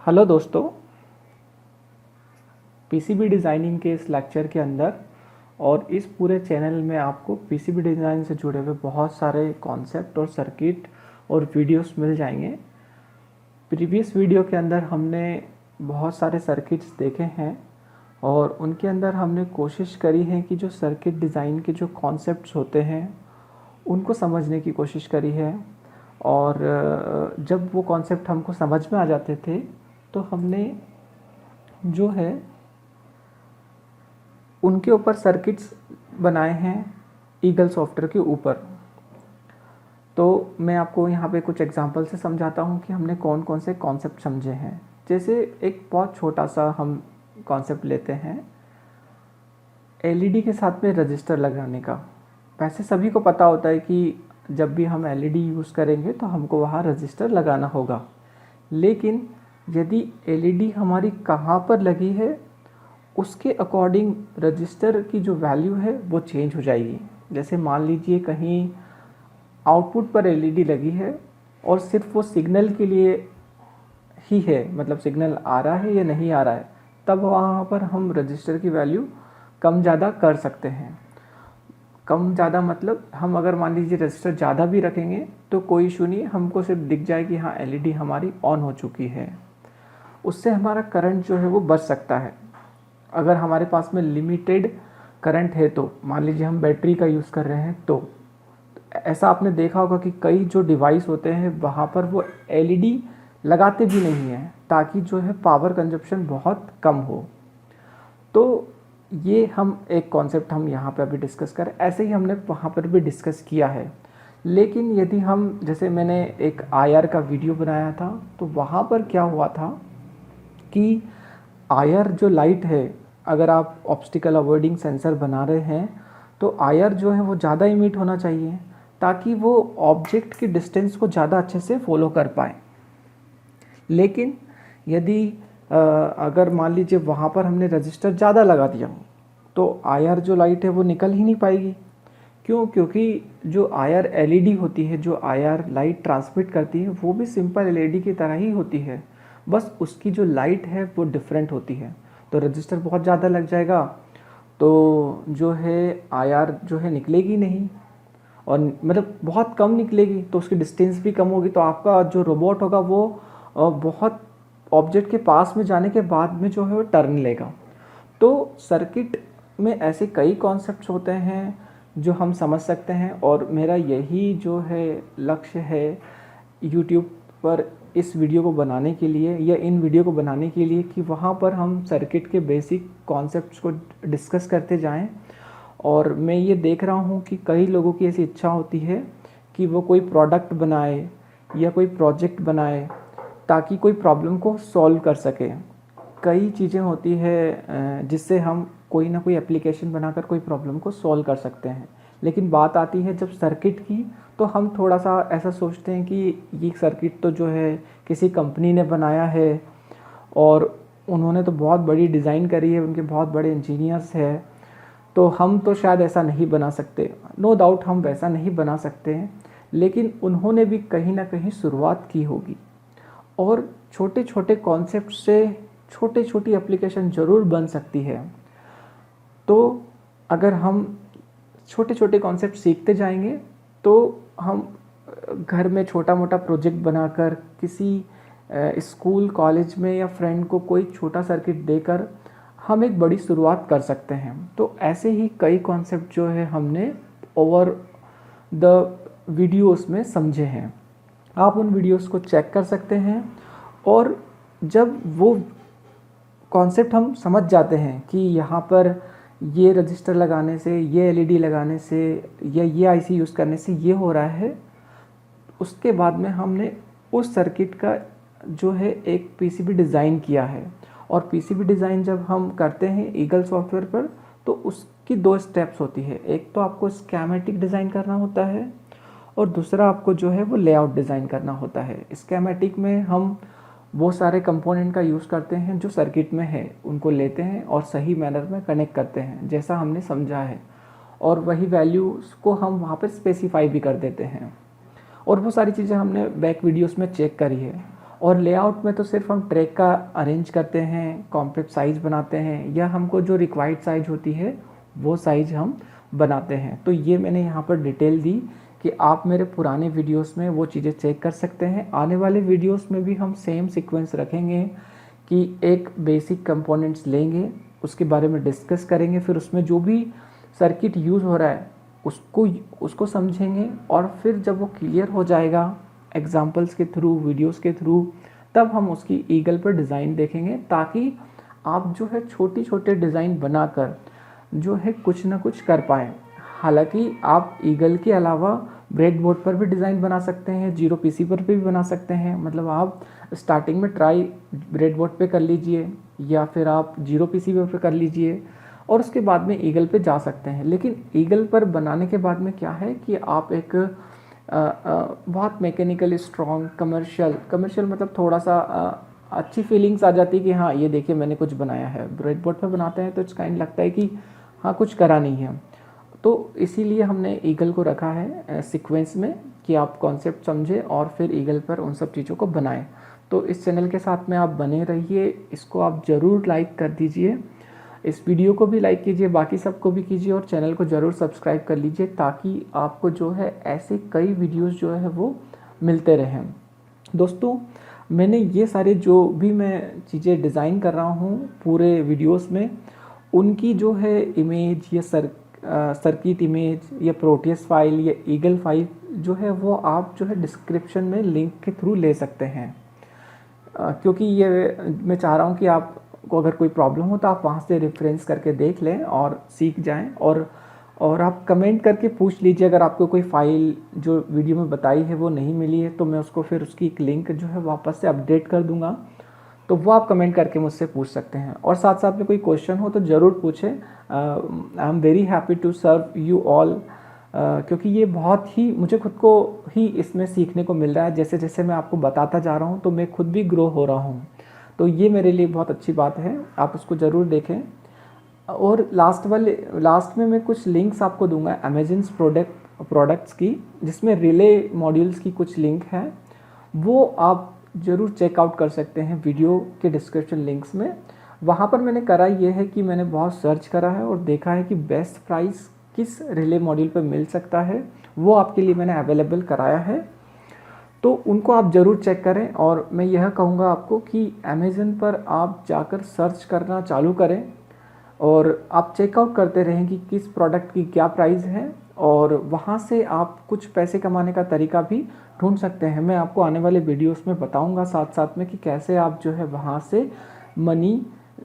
Hello दोस्तों, PCB designing के इस लेक्चर के अंदर और इस पूरे चैनल में आपको पीसीबी डिज़ाइन से जुड़े हुए बहुत सारे कॉन्सेप्ट और सर्किट और वीडियोस मिल जाएंगे। प्रीवियस वीडियो के अंदर हमने बहुत सारे सर्किट्स देखे हैं और उनके अंदर हमने कोशिश करी है कि जो सर्किट डिज़ाइन के जो कॉन्सेप्ट्स होते हैं उनको समझने की कोशिश करी है। और जब वो कॉन्सेप्ट हमको समझ में आ जाते थे तो हमने जो है उनके ऊपर सर्किट्स बनाए हैं ईगल सॉफ्टवेयर के ऊपर। तो मैं आपको यहाँ पे कुछ एग्जांपल से समझाता हूँ कि हमने कौन कौन से कॉन्सेप्ट समझे हैं। जैसे एक बहुत छोटा सा हम कॉन्सेप्ट लेते हैं एलईडी के साथ में रजिस्टर लगाने का। वैसे सभी को पता होता है कि जब भी हम एलईडी यूज़ करेंगे तो हमको वहाँ रजिस्टर लगाना होगा, लेकिन यदि एलईडी हमारी कहाँ पर लगी है उसके अकॉर्डिंग रजिस्टर की जो वैल्यू है वो चेंज हो जाएगी। जैसे मान लीजिए कहीं आउटपुट पर एलईडी लगी है और सिर्फ वो सिग्नल के लिए ही है, मतलब सिग्नल आ रहा है या नहीं आ रहा है, तब वहाँ पर हम रजिस्टर की वैल्यू कम ज़्यादा कर सकते हैं। कम ज़्यादा मतलब हम अगर मान लीजिए रजिस्टर ज़्यादा भी रखेंगे तो कोई इशू नहीं, हमको सिर्फ दिख जाए कि हाँ एलईडी हमारी ऑन हो चुकी है। उससे हमारा करंट जो है वो बच सकता है। अगर हमारे पास में लिमिटेड करंट है तो मान लीजिए हम बैटरी का यूज़ कर रहे हैं, तो ऐसा आपने देखा होगा कि कई जो डिवाइस होते हैं वहाँ पर वो एलईडी लगाते भी नहीं हैं ताकि जो है पावर कंजप्शन बहुत कम हो। तो ये हम एक कॉन्सेप्ट हम यहाँ पे अभी डिस्कस करें, ऐसे ही हमने वहाँ पर भी डिस्कस किया है। लेकिन यदि हम, जैसे मैंने एक आईआर का वीडियो बनाया था तो वहाँ पर क्या हुआ था कि आईआर जो लाइट है, अगर आप ऑब्स्टिकल अवॉइडिंग सेंसर बना रहे हैं तो आईआर जो है वो ज़्यादा इमिट होना चाहिए ताकि वो ऑब्जेक्ट की डिस्टेंस को ज़्यादा अच्छे से फॉलो कर पाए। लेकिन यदि अगर मान लीजिए वहाँ पर हमने रजिस्टर ज़्यादा लगा दिया तो आईआर जो लाइट है वो निकल ही नहीं पाएगी। क्यों? क्योंकि जो आईआर एलईडी होती है, जो आईआर लाइट ट्रांसमिट करती है, वो भी सिंपल एलईडी की तरह ही होती है, बस उसकी जो लाइट है वो डिफरेंट होती है। तो रजिस्टर बहुत ज़्यादा लग जाएगा तो जो है आईआर जो है निकलेगी नहीं, और मतलब बहुत कम निकलेगी तो उसकी डिस्टेंस भी कम होगी, तो आपका जो रोबोट होगा वो बहुत ऑब्जेक्ट के पास में जाने के बाद में जो है वो टर्न लेगा। तो सर्किट में ऐसे कई कॉन्सेप्ट्स होते हैं जो हम समझ सकते हैं, और मेरा यही जो है लक्ष्य है यूट्यूब पर इस वीडियो को बनाने के लिए या इन वीडियो को बनाने के लिए कि वहाँ पर हम सर्किट के बेसिक कॉन्सेप्ट्स को डिस्कस करते जाएं। और मैं ये देख रहा हूँ कि कई लोगों की ऐसी इच्छा होती है कि वो कोई प्रोडक्ट बनाए या कोई प्रोजेक्ट बनाए ताकि कोई प्रॉब्लम को सॉल्व कर सके। कई चीज़ें होती है जिससे हम कोई ना कोई एप्लीकेशन बनाकर कोई प्रॉब्लम को सॉल्व कर सकते हैं, लेकिन बात आती है जब सर्किट की तो हम थोड़ा सा ऐसा सोचते हैं कि ये सर्किट तो जो है किसी कंपनी ने बनाया है और उन्होंने तो बहुत बड़ी डिज़ाइन करी है, उनके बहुत बड़े इंजीनियर्स हैं, तो हम तो शायद ऐसा नहीं बना सकते। नो डाउट हम वैसा नहीं बना सकते हैं, लेकिन उन्होंने भी कहीं ना कहीं शुरुआत की होगी और छोटे छोटे कॉन्सेप्ट से छोटे छोटी एप्लीकेशन ज़रूर बन सकती है। तो अगर हम छोटे छोटे कॉन्सेप्ट सीखते जाएंगे तो हम घर में छोटा मोटा प्रोजेक्ट बनाकर किसी स्कूल कॉलेज में या फ्रेंड को कोई छोटा सर्किट देकर हम एक बड़ी शुरुआत कर सकते हैं। तो ऐसे ही कई कॉन्सेप्ट जो है हमने ओवर द वीडियोस में समझे हैं। आप उन वीडियोस को चेक कर सकते हैं, और जब वो कॉन्सेप्ट हम समझ जाते हैं कि यहाँ पर ये रजिस्टर लगाने से, ये एलईडी लगाने से या ये आईसी यूज़ करने से ये हो रहा है, उसके बाद में हमने उस सर्किट का जो है एक पीसीबी डिज़ाइन किया है। और पीसीबी डिज़ाइन जब हम करते हैं ईगल सॉफ्टवेयर पर तो उसकी दो स्टेप्स होती है। एक तो आपको स्कीमेटिक डिज़ाइन करना होता है और दूसरा आपको जो है वो लेआउट डिज़ाइन करना होता है। स्कीमेटिक में हम वो सारे कंपोनेंट का यूज़ करते हैं जो सर्किट में है, उनको लेते हैं और सही मैनर में कनेक्ट करते हैं जैसा हमने समझा है, और वही वैल्यूज़ को हम वहाँ पर स्पेसिफाई भी कर देते हैं। और वो सारी चीज़ें हमने बैक वीडियोस में चेक करी है। और लेआउट में तो सिर्फ हम ट्रैक का अरेंज करते हैं, कॉम्पैक्ट साइज़ बनाते हैं, या हमको जो रिक्वायर्ड साइज़ होती है वो साइज़ हम बनाते हैं। तो ये मैंने यहाँ पर डिटेल दी कि आप मेरे पुराने वीडियोस में वो चीज़ें चेक कर सकते हैं। आने वाले वीडियोस में भी हम सेम सीक्वेंस रखेंगे कि एक बेसिक कंपोनेंट्स लेंगे, उसके बारे में डिस्कस करेंगे, फिर उसमें जो भी सर्किट यूज़ हो रहा है उसको समझेंगे, और फिर जब वो क्लियर हो जाएगा एग्जांपल्स के थ्रू, वीडियोस के थ्रू, तब हम उसकी ईगल पर डिज़ाइन देखेंगे, ताकि आप जो है छोटी छोटे डिज़ाइन बनाकर जो है कुछ ना कुछ कर पाएँ। हालांकि आप ईगल के अलावा ब्रेडबोर्ड पर भी डिज़ाइन बना सकते हैं, जीरो पीसी पर भी बना सकते हैं। मतलब आप स्टार्टिंग में ट्राई ब्रेडबोर्ड पे कर लीजिए, या फिर आप जीरो पीसी पे कर लीजिए, और उसके बाद में ईगल पे जा सकते हैं। लेकिन ईगल पर बनाने के बाद में क्या है कि आप एक बहुत मैकेनिकली स्ट्रॉन्ग कमर्शियल मतलब थोड़ा सा अच्छी फीलिंग्स आ जाती है कि हाँ ये देखिए मैंने कुछ बनाया है। ब्रेडबोर्ड पे बनाते हैं तो इट्स काइंड लगता है कि हाँ कुछ करा नहीं है। तो इसीलिए हमने ईगल को रखा है सीक्वेंस में कि आप कॉन्सेप्ट समझें और फिर ईगल पर उन सब चीज़ों को बनाएं। तो इस चैनल के साथ में आप बने रहिए, इसको आप ज़रूर लाइक कर दीजिए, इस वीडियो को भी लाइक कीजिए, बाकी सबको भी कीजिए, और चैनल को ज़रूर सब्सक्राइब कर लीजिए, ताकि आपको जो है ऐसे कई वीडियोस जो है वो मिलते रहें। दोस्तों, मैंने ये सारे जो भी मैं चीज़ें डिज़ाइन कर रहा हूँ पूरे वीडियोस में, उनकी जो है इमेज या सर्किट इमेज या प्रोटियस फाइल या ईगल फाइल जो है वो आप जो है डिस्क्रिप्शन में लिंक के थ्रू ले सकते हैं। क्योंकि ये मैं चाह रहा हूँ कि आपको अगर कोई प्रॉब्लम हो तो आप वहाँ से रेफरेंस करके देख लें और सीख जाएं, और आप कमेंट करके पूछ लीजिए अगर आपको कोई फ़ाइल जो वीडियो में बताई है वो नहीं मिली है, तो मैं उसको फिर उसकी एक लिंक जो है वापस से अपडेट कर दूँगा। तो वो आप कमेंट करके मुझसे पूछ सकते हैं, और साथ साथ में कोई क्वेश्चन हो तो ज़रूर पूछें। I am very happy to serve you all, क्योंकि ये बहुत ही मुझे खुद को ही इसमें सीखने को मिल रहा है। जैसे जैसे मैं आपको बताता जा रहा हूँ तो मैं खुद भी ग्रो हो रहा हूँ, तो ये मेरे लिए बहुत अच्छी बात है। आप उसको ज़रूर देखें। और लास्ट में मैं कुछ लिंक्स आपको दूंगा अमेजन्स प्रोडक्ट्स की, जिसमें रिले मॉड्यूल्स की कुछ लिंक है, वो आप ज़रूर चेकआउट कर सकते हैं वीडियो के डिस्क्रिप्शन लिंक्स में। वहाँ पर मैंने करा ये है कि मैंने बहुत सर्च करा है और देखा है कि बेस्ट प्राइस किस रिले मॉड्यूल पर मिल सकता है, वो आपके लिए मैंने अवेलेबल कराया है। तो उनको आप ज़रूर चेक करें, और मैं यह कहूँगा आपको कि अमेज़न पर आप जाकर सर्च करना चालू करें और आप चेकआउट करते रहें कि किस प्रोडक्ट की क्या प्राइस है, और वहाँ से आप कुछ पैसे कमाने का तरीका भी ढूंढ सकते हैं। मैं आपको आने वाले वीडियोस में बताऊंगा साथ साथ में कि कैसे आप जो है वहाँ से मनी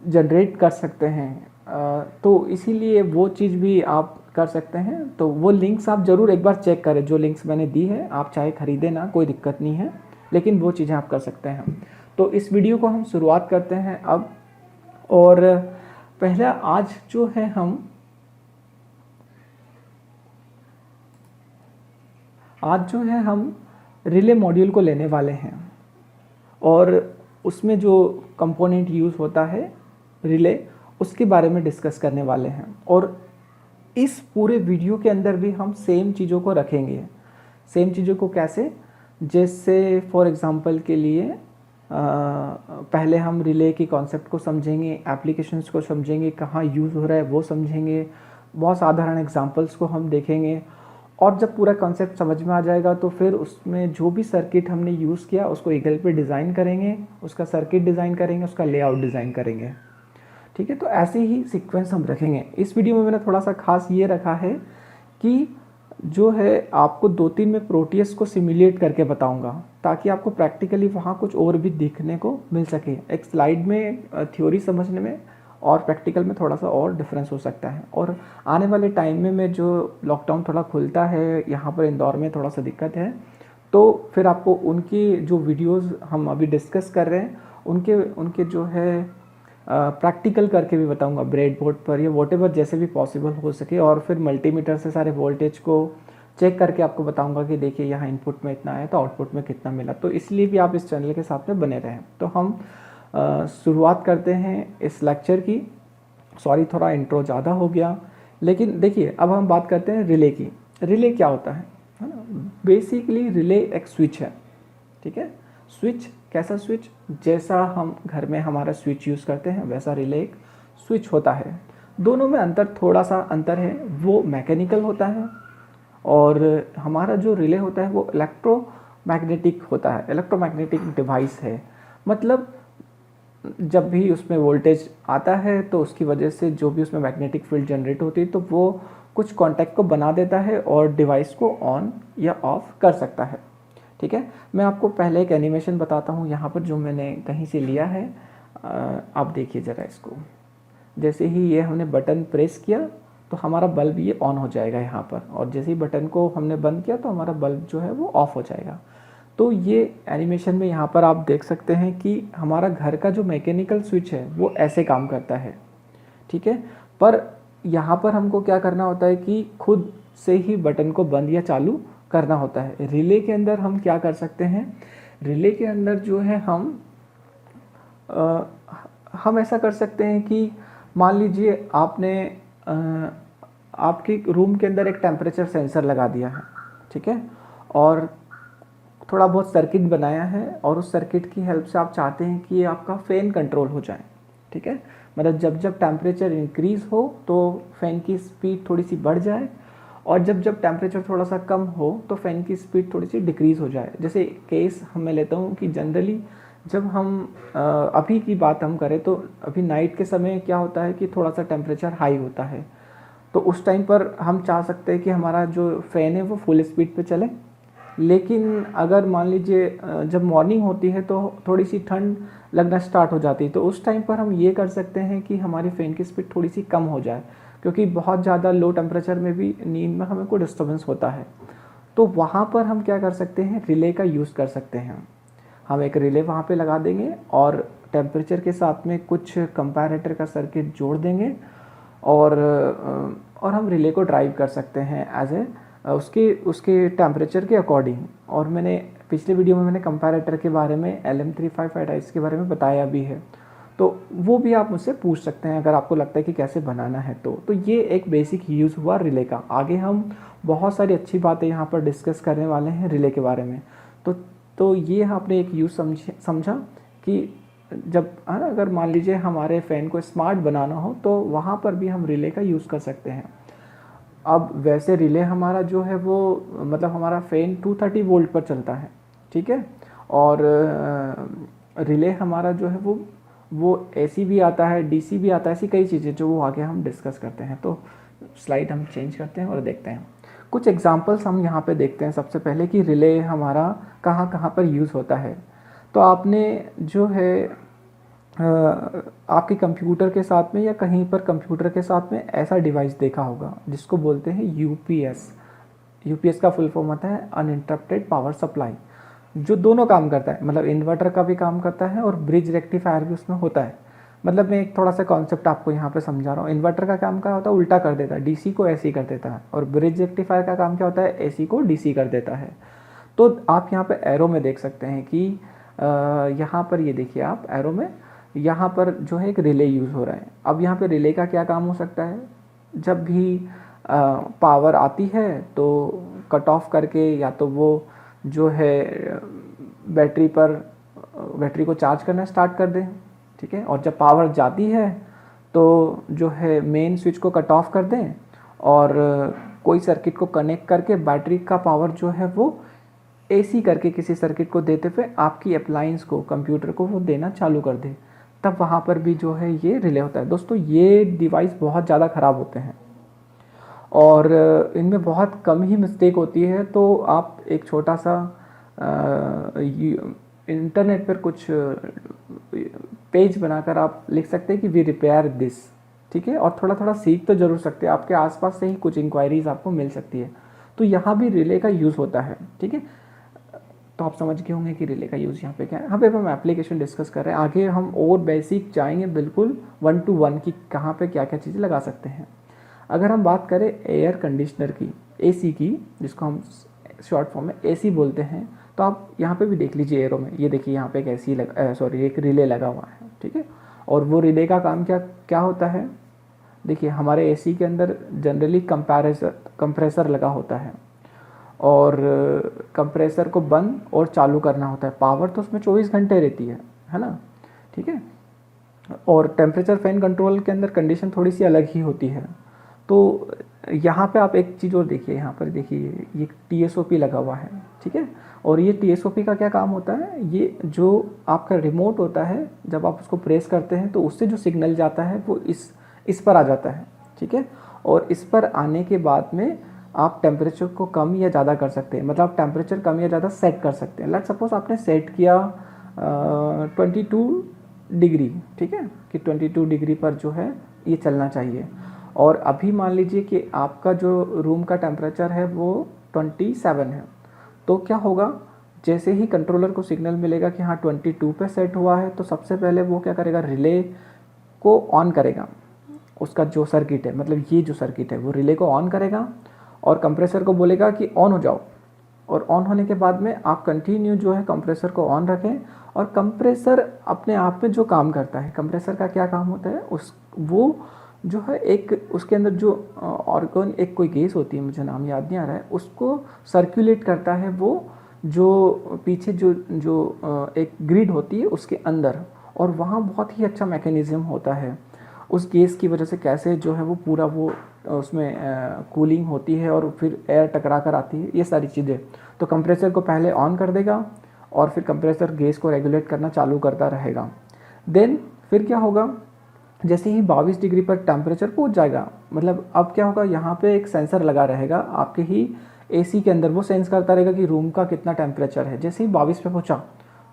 जनरेट कर सकते हैं। तो इसीलिए वो चीज़ भी आप कर सकते हैं। तो वो लिंक्स आप ज़रूर एक बार चेक करें, जो लिंक्स मैंने दी है। आप चाहे ख़रीदें ना, कोई दिक्कत नहीं है, लेकिन वो चीज़ें आप कर सकते हैं। तो इस वीडियो को हम शुरुआत करते हैं अब। और पहला आज जो है हम रिले मॉड्यूल को लेने वाले हैं, और उसमें जो कंपोनेंट यूज़ होता है रिले, उसके बारे में डिस्कस करने वाले हैं। और इस पूरे वीडियो के अंदर भी हम सेम चीज़ों को रखेंगे। सेम चीज़ों को कैसे? जैसे फॉर एग्ज़ाम्पल के लिए पहले हम रिले की कॉन्सेप्ट को समझेंगे, एप्लीकेशंस को समझेंगे, कहाँ यूज़ हो रहा है वो समझेंगे, बहुत साधारण एग्जांपल्स को हम देखेंगे। और जब पूरा कॉन्सेप्ट समझ में आ जाएगा तो फिर उसमें जो भी सर्किट हमने यूज़ किया उसको ईगल पे डिज़ाइन करेंगे, उसका सर्किट डिज़ाइन करेंगे, उसका लेआउट डिज़ाइन करेंगे। ठीक है, तो ऐसे ही सीक्वेंस हम रखेंगे। इस वीडियो में मैंने थोड़ा सा खास ये रखा है कि जो है आपको 2-3 में प्रोटियस को सिमुलेट करके बताऊंगा, ताकि आपको प्रैक्टिकली वहाँ कुछ और भी देखने को मिल सके। एक स्लाइड में थ्योरी समझने में और प्रैक्टिकल में थोड़ा सा और डिफरेंस हो सकता है। और आने वाले टाइम में जो लॉकडाउन थोड़ा खुलता है, यहाँ पर इंदौर में थोड़ा सा दिक्कत है, तो फिर आपको उनकी जो वीडियोज़ हम अभी डिस्कस कर रहे हैं उनके जो है प्रैक्टिकल करके भी बताऊंगा ब्रेडबोर्ड पर, या वॉटेवर जैसे भी पॉसिबल हो सके। और फिर मल्टीमीटर से सारे वोल्टेज को चेक करके आपको बताऊंगा कि देखिए यहाँ इनपुट में इतना आया तो आउटपुट में कितना मिला। तो इसलिए भी आप इस चैनल के साथ में बने रहें। तो हम शुरुआत करते हैं इस लेक्चर की। सॉरी, थोड़ा इंट्रो ज़्यादा हो गया, लेकिन देखिए अब हम बात करते हैं रिले की। रिले क्या होता है ना? बेसिकली रिले एक स्विच है, ठीक है। स्विच, कैसा स्विच, जैसा हम घर में हमारा स्विच यूज़ करते हैं वैसा रिले एक स्विच होता है। दोनों में अंतर, थोड़ा सा अंतर है, वो मैकेनिकल होता है और हमारा जो रिले होता है वो इलेक्ट्रोमैग्नेटिक होता है, इलेक्ट्रोमैग्नेटिक डिवाइस है। मतलब जब भी उसमें वोल्टेज आता है तो उसकी वजह से जो भी उसमें मैग्नेटिक फील्ड जनरेट होती है तो वो कुछ कॉन्टैक्ट को बना देता है और डिवाइस को ऑन या ऑफ कर सकता है। ठीक है, मैं आपको पहले एक एनिमेशन बताता हूँ यहाँ पर जो मैंने कहीं से लिया है। आप देखिए ज़रा इसको। जैसे ही ये हमने बटन प्रेस किया तो हमारा बल्ब ये ऑन हो जाएगा यहाँ पर, और जैसे ही बटन को हमने बंद किया तो हमारा बल्ब जो है वो ऑफ हो जाएगा। तो ये एनिमेशन में यहाँ पर आप देख सकते हैं कि हमारा घर का जो मैकेनिकल स्विच है वो ऐसे काम करता है। ठीक है, पर यहाँ पर हमको क्या करना होता है कि खुद से ही बटन को बंद या चालू करना होता है। रिले के अंदर हम क्या कर सकते हैं, रिले के अंदर जो है हम ऐसा कर सकते हैं कि मान लीजिए आपने आपके रूम के अंदर एक टेम्परेचर सेंसर लगा दिया है, ठीक है, और थोड़ा बहुत सर्किट बनाया है और उस सर्किट की हेल्प से आप चाहते हैं कि आपका फ़ैन कंट्रोल हो जाए। ठीक है, मतलब जब जब टेम्परेचर इंक्रीज़ हो तो फ़ैन की स्पीड थोड़ी सी बढ़ जाए, और जब जब टेम्परेचर थोड़ा सा कम हो तो फ़ैन की स्पीड थोड़ी सी डिक्रीज़ हो जाए। जैसे केस मैं लेता हूँ कि जनरली जब हम अभी की बात हम करें तो अभी नाइट के समय क्या होता है कि थोड़ा सा टेम्परेचर हाई होता है, तो उस टाइम पर हम चाह सकते हैं कि हमारा जो फ़ैन है वो फुल स्पीड पे चले। लेकिन अगर मान लीजिए जब मॉर्निंग होती है तो थोड़ी सी ठंड लगना स्टार्ट हो जाती है, तो उस टाइम पर हम ये कर सकते हैं कि हमारी फ़ैन की स्पीड थोड़ी सी कम हो जाए, क्योंकि बहुत ज़्यादा लो टेम्परेचर में भी नींद में हमें कोई डिस्टर्बेंस होता है। तो वहाँ पर हम क्या कर सकते हैं, रिले का यूज़ कर सकते हैं। हम एक रिले वहाँ पे लगा देंगे और टेम्परेचर के साथ में कुछ कंपैरेटर का सर्किट जोड़ देंगे, और हम रिले को ड्राइव कर सकते हैं एज ए उसके टेम्परेचर के अकॉर्डिंग। और मैंने पिछले वीडियो में मैंने कंपैरेटर के बारे में LM355 के बारे में बताया भी है, तो वो भी आप मुझसे पूछ सकते हैं अगर आपको लगता है कि कैसे बनाना है। तो ये एक बेसिक यूज़ हुआ रिले का। आगे हम बहुत सारी अच्छी बातें यहाँ पर डिस्कस करने वाले हैं रिले के बारे में। तो ये आपने एक यूज़ समझा कि जब है ना, अगर मान लीजिए हमारे फ़ैन को स्मार्ट बनाना हो तो वहाँ पर भी हम रिले का यूज़ कर सकते हैं। अब वैसे रिले हमारा जो है वो मतलब हमारा फ़ैन 230 वोल्ट पर चलता है, ठीक है, और रिले हमारा जो है वो AC भी आता है, DC भी आता है, ऐसी कई चीज़ें जो वो आगे हम डिस्कस करते हैं। तो स्लाइड हम चेंज करते हैं और देखते हैं कुछ एग्जांपल्स हम यहाँ पे देखते हैं। सबसे पहले कि रिले हमारा कहाँ कहाँ पर यूज़ होता है। तो आपने जो है आपके कंप्यूटर के साथ में या कहीं पर कंप्यूटर के साथ में ऐसा डिवाइस देखा होगा जिसको बोलते हैं यूपीएस का फुल फॉर्म आता है अनइंटरप्टेड पावर सप्लाई, जो दोनों काम करता है, मतलब इन्वर्टर का भी काम करता है और ब्रिज रेक्टिफायर भी उसमें होता है। मतलब मैं एक थोड़ा सा कॉन्सेप्ट आपको यहाँ पे समझा रहा हूँ। इन्वर्टर का काम क्या होता है, उल्टा कर देता है, DC को AC कर देता है, और ब्रिज रेक्टिफायर का काम क्या होता है, AC को DC कर देता है। तो आप यहाँ पे एरो में देख सकते हैं कि यहाँ पर ये देखिए आप एरो में, यहाँ पर जो है एक रिले यूज़ हो रहा है। अब यहाँ पे रिले का क्या काम हो सकता है, जब भी पावर आती है तो कट ऑफ करके या तो वो जो है बैटरी को चार्ज करना स्टार्ट कर दें, ठीक है, और जब पावर जाती है तो जो है मेन स्विच को कट ऑफ कर दें और कोई सर्किट को कनेक्ट करके बैटरी का पावर जो है वो AC करके किसी सर्किट को देते हुए आपकी अप्लायंस को, कंप्यूटर को वो देना चालू कर दे, तब वहाँ पर भी जो है ये रिले होता है। दोस्तों ये डिवाइस बहुत ज़्यादा ख़राब होते हैं और इनमें बहुत कम ही मिस्टेक होती है। तो आप एक छोटा सा इंटरनेट पर कुछ पेज बनाकर आप लिख सकते हैं कि वी रिपेयर दिस, ठीक है, और थोड़ा थोड़ा सीख तो जरूर सकते हैं, आपके आसपास से ही कुछ इंक्वायरीज आपको मिल सकती है। तो यहाँ भी रिले का यूज़ होता है, ठीक है। तो आप समझ गए होंगे कि रिले का यूज़ यहाँ पे क्या है। यहाँ पे हम एप्लीकेशन डिस्कस कर रहे हैं, आगे हम और बेसिक जाएंगे बिल्कुल 1 to 1 की कहाँ पे क्या क्या चीज़ें लगा सकते हैं। अगर हम बात करें एयर कंडीशनर की, AC की, जिसको हम शॉर्ट फॉर्म में AC बोलते हैं, तो आप यहाँ पे भी देख लीजिए एरो में, ये देखिए यहाँ पे एक एक रिले लगा हुआ है, ठीक है। और वो रिले का काम क्या होता है, देखिए हमारे AC के अंदर जनरली कंप्रेसर लगा होता है, और कंप्रेसर को बंद और चालू करना होता है। पावर तो उसमें 24 घंटे रहती है ना, ठीक है। और टेम्परेचर फ़ैन कंट्रोल के अंदर कंडीशन थोड़ी सी अलग ही होती है। तो यहाँ पे आप एक चीज़ और देखिए, यहाँ पर देखिए ये TSOP लगा हुआ है, ठीक है। और ये TSOP का क्या काम होता है, ये जो आपका रिमोट होता है जब आप उसको प्रेस करते हैं तो उससे जो सिग्नल जाता है वो इस पर आ जाता है, ठीक है। और इस पर आने के बाद में आप टेम्परेचर को कम या ज़्यादा कर सकते हैं, मतलब आप टेम्परेचर कम या ज़्यादा सेट कर सकते हैं। लेट सपोज आपने सेट किया 22 डिग्री, ठीक है, कि 22 डिग्री पर जो है ये चलना चाहिए। और अभी मान लीजिए कि आपका जो रूम का टेम्परेचर है वो 27 है, तो क्या होगा, जैसे ही कंट्रोलर को सिग्नल मिलेगा कि हाँ 22 पे सेट हुआ है, तो सबसे पहले वो क्या करेगा, रिले को ऑन करेगा। उसका जो सर्किट है, मतलब ये जो सर्किट है वो रिले को ऑन करेगा और कंप्रेसर को बोलेगा कि ऑन हो जाओ। और ऑन होने के बाद में आप कंटिन्यू जो है कंप्रेसर को ऑन रखें। और कंप्रेसर अपने आप में जो काम करता है, कंप्रेसर का क्या काम होता है, वो जो है एक उसके अंदर जो ऑर्गन, एक कोई गैस होती है, मुझे नाम याद नहीं आ रहा है, उसको सर्कुलेट करता है वो जो पीछे जो एक ग्रिड होती है उसके अंदर। और वहाँ बहुत ही अच्छा मैकेनिज़्म होता है उस गैस की वजह से, कैसे जो है वो पूरा वो उसमें कूलिंग होती है और फिर एयर टकरा कर आती है, ये सारी चीज़ें। तो कंप्रेसर को पहले ऑन कर देगा और फिर कंप्रेसर गैस को रेगुलेट करना चालू करता रहेगा। देन फिर क्या होगा, जैसे ही 22 डिग्री पर टेम्परेचर पहुंच जाएगा, मतलब अब क्या होगा, यहाँ पे एक सेंसर लगा रहेगा आपके ही AC के अंदर, वो सेंस करता रहेगा कि रूम का कितना टेम्परेचर है। जैसे ही 22 पे पहुँचा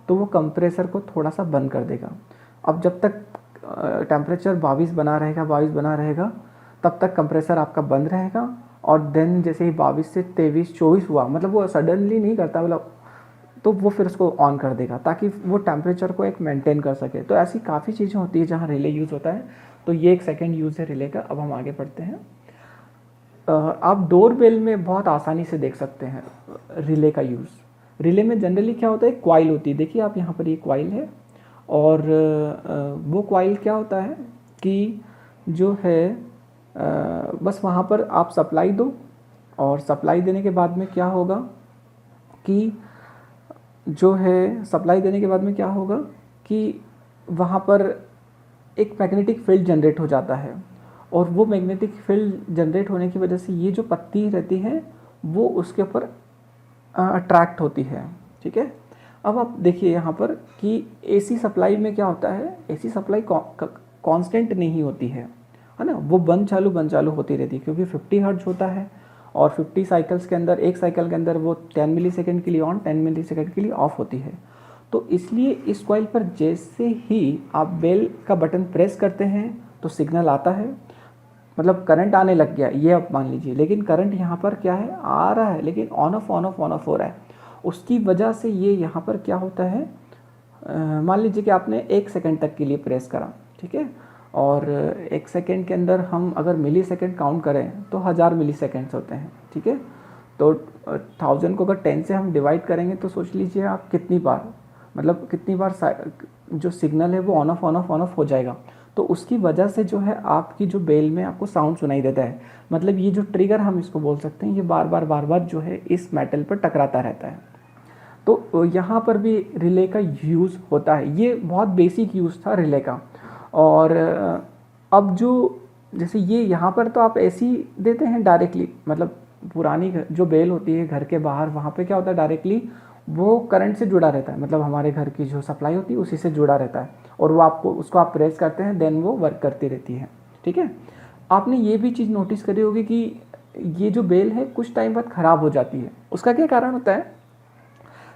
तो वो कंप्रेसर को थोड़ा सा बंद कर देगा। अब जब तक टेम्परेचर 22 बना रहेगा तब तक कंप्रेसर आपका बंद रहेगा। और देन जैसे ही 22 से 23-24 हुआ, मतलब वो सडनली नहीं करता, मतलब तो वो फिर उसको ऑन कर देगा ताकि वो टेम्परेचर को एक मेंटेन कर सके। तो ऐसी काफ़ी चीज़ें होती है जहाँ रिले यूज़ होता है। तो ये एक सेकंड यूज़ है रिले का। अब हम आगे बढ़ते हैं। आप डोर बेल में बहुत आसानी से देख सकते हैं रिले का यूज़। रिले में जनरली क्या होता है, क्वाइल होती है, देखिए आप यहाँ पर ये क्वाइल है। और वो क्वाइल क्या होता है कि जो है बस वहाँ पर आप सप्लाई दो, और सप्लाई देने के बाद में क्या होगा कि जो है सप्लाई देने के बाद में क्या होगा कि वहाँ पर एक मैग्नेटिक फील्ड जनरेट हो जाता है। और वो मैग्नेटिक फील्ड जनरेट होने की वजह से ये जो पत्ती रहती है वो उसके ऊपर अट्रैक्ट होती है, ठीक है। अब आप देखिए यहाँ पर कि AC सप्लाई में क्या होता है, AC सप्लाई कांस्टेंट नहीं होती है ना, वो बंद चालू होती रहती है, क्योंकि 50 हर्ट्ज होता है। और 50 साइकिल्स के अंदर, एक साइकिल के अंदर वो 10 मिलीसेकंड के लिए ऑन, 10 मिलीसेकंड के लिए ऑफ होती है। तो इसलिए इस कॉइल पर जैसे ही आप बेल का बटन प्रेस करते हैं तो सिग्नल आता है, मतलब करंट आने लग गया, ये आप मान लीजिए। लेकिन करंट यहाँ पर क्या है, आ रहा है, लेकिन ऑन ऑफ हो रहा है। उसकी वजह से ये यहाँ पर क्या होता है, मान लीजिए कि आपने 1 सेकंड तक के लिए प्रेस करा, ठीक है। और 1 सेकंड के अंदर हम अगर मिली सेकंड काउंट करें तो 1000 मिली सेकेंड्स होते हैं, ठीक है। तो 1000 को अगर 10 से हम डिवाइड करेंगे तो सोच लीजिए आप कितनी बार, मतलब कितनी बार जो सिग्नल है वो ऑन ऑफ हो जाएगा। तो उसकी वजह से जो है आपकी जो बेल में आपको साउंड सुनाई देता है। मतलब ये जो ट्रिगर हम इसको बोल सकते हैं, ये बार बार जो है इस मेटल पर टकराता रहता है। तो यहाँ पर भी रिले का यूज़ होता है। ये बहुत बेसिक यूज़ था रिले का। और अब जो जैसे ये यहाँ पर तो आप ऐसी देते हैं डायरेक्टली, मतलब पुरानी जो बेल होती है घर के बाहर, वहाँ पे क्या होता है, डायरेक्टली वो करंट से जुड़ा रहता है, मतलब हमारे घर की जो सप्लाई होती है उसी से जुड़ा रहता है। और वो आपको उसको आप प्रेस करते हैं, देन वो वर्क करती रहती है, ठीक है। आपने ये भी चीज़ नोटिस करी होगी कि ये जो बेल है कुछ टाइम बाद ख़राब हो जाती है। उसका क्या कारण होता है,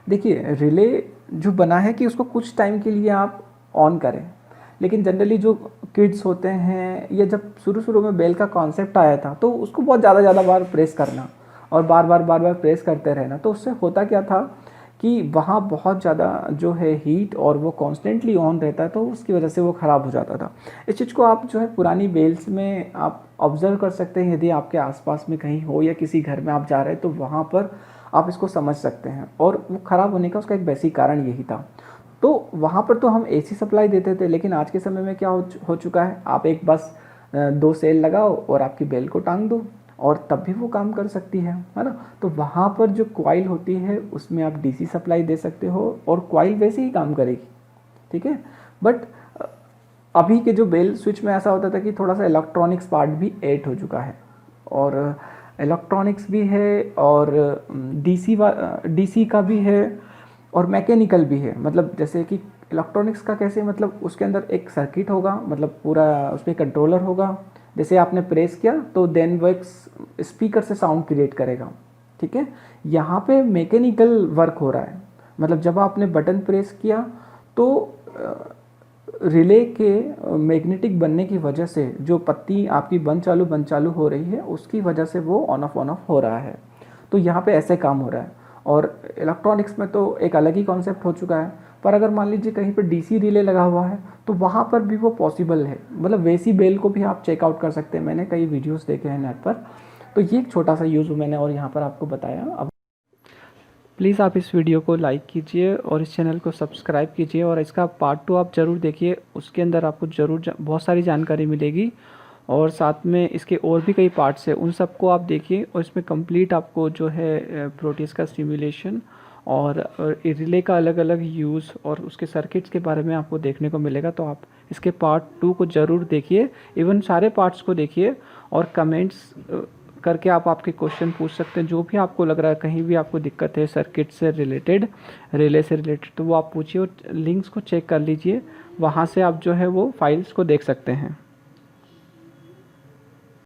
देखिए रिले जो बना है कि उसको कुछ टाइम के लिए आप ऑन करें, लेकिन जनरली जो किड्स होते हैं, या जब शुरू में बेल का कॉन्सेप्ट आया था तो उसको बहुत ज़्यादा बार प्रेस करना और बार बार प्रेस करते रहना, तो उससे होता क्या था कि वहाँ बहुत ज़्यादा जो है हीट और वो कॉन्स्टेंटली ऑन रहता है, तो उसकी वजह से वो ख़राब हो जाता था। इस चीज़ को आप जो है पुरानी बेल्स में आप ऑब्ज़र्व कर सकते हैं, यदि आपके आसपास में कहीं हो या किसी घर में आप जा रहे हैं तो वहाँ पर आप इसको समझ सकते हैं। और वो ख़राब होने का उसका एक बेसिक कारण यही था। तो वहाँ पर तो हम AC सप्लाई देते थे, लेकिन आज के समय में क्या हो चुका है, आप एक बस 2 सेल लगाओ और आपकी बेल को टांग दो और तब भी वो काम कर सकती है ना। तो वहाँ पर जो कॉइल होती है उसमें आप डीसी सप्लाई दे सकते हो और कॉइल वैसे ही काम करेगी, ठीक है। बट अभी के जो बेल स्विच में ऐसा होता था कि थोड़ा सा इलेक्ट्रॉनिक्स पार्ट भी ऐड हो चुका है, और इलेक्ट्रॉनिक्स भी है और डीसी का भी है और मैकेनिकल भी है। मतलब जैसे कि इलेक्ट्रॉनिक्स का कैसे, मतलब उसके अंदर एक सर्किट होगा, मतलब पूरा उसमें कंट्रोलर होगा, जैसे आपने प्रेस किया तो देन वो एक स्पीकर से साउंड क्रिएट करेगा, ठीक है। यहाँ पे मैकेनिकल वर्क हो रहा है, मतलब जब आपने बटन प्रेस किया तो रिले के मैग्नेटिक बनने की वजह से जो पत्ती आपकी बंद चालू हो रही है उसकी वजह से वो ऑन ऑफ हो रहा है। तो यहाँ पे ऐसे काम हो रहा है। और इलेक्ट्रॉनिक्स में तो एक अलग ही कॉन्सेप्ट हो चुका है, पर अगर मान लीजिए कहीं पर डीसी रिले लगा हुआ है तो वहाँ पर भी वो पॉसिबल है। मतलब वैसी बेल को भी आप चेकआउट कर सकते हैं, मैंने कई वीडियोस देखे हैं नेट पर। तो ये एक छोटा सा यूज़ मैंने और यहाँ पर आपको बताया। अब प्लीज़ आप इस वीडियो को लाइक कीजिए और इस चैनल को सब्सक्राइब कीजिए, और इसका पार्ट 2 आप ज़रूर देखिए, उसके अंदर आपको ज़रूर बहुत सारी जानकारी मिलेगी। और साथ में इसके और भी कई पार्ट्स हैं, उन सबको आप देखिए, और इसमें कंप्लीट आपको जो है प्रोटीज का स्टिमुलेशन और रिले का अलग अलग यूज़ और उसके सर्किट्स के बारे में आपको देखने को मिलेगा। तो आप इसके पार्ट 2 को ज़रूर देखिए, इवन सारे पार्ट्स को देखिए, और कमेंट्स करके आप आपके क्वेश्चन पूछ सकते हैं। जो भी आपको लग रहा है कहीं भी आपको दिक्कत है सर्किट से रिलेटेड, रिले से रिलेटेड, तो वो आप पूछिए और लिंक्स को चेक कर लीजिए, वहाँ से आप जो है वो फाइल्स को देख सकते हैं।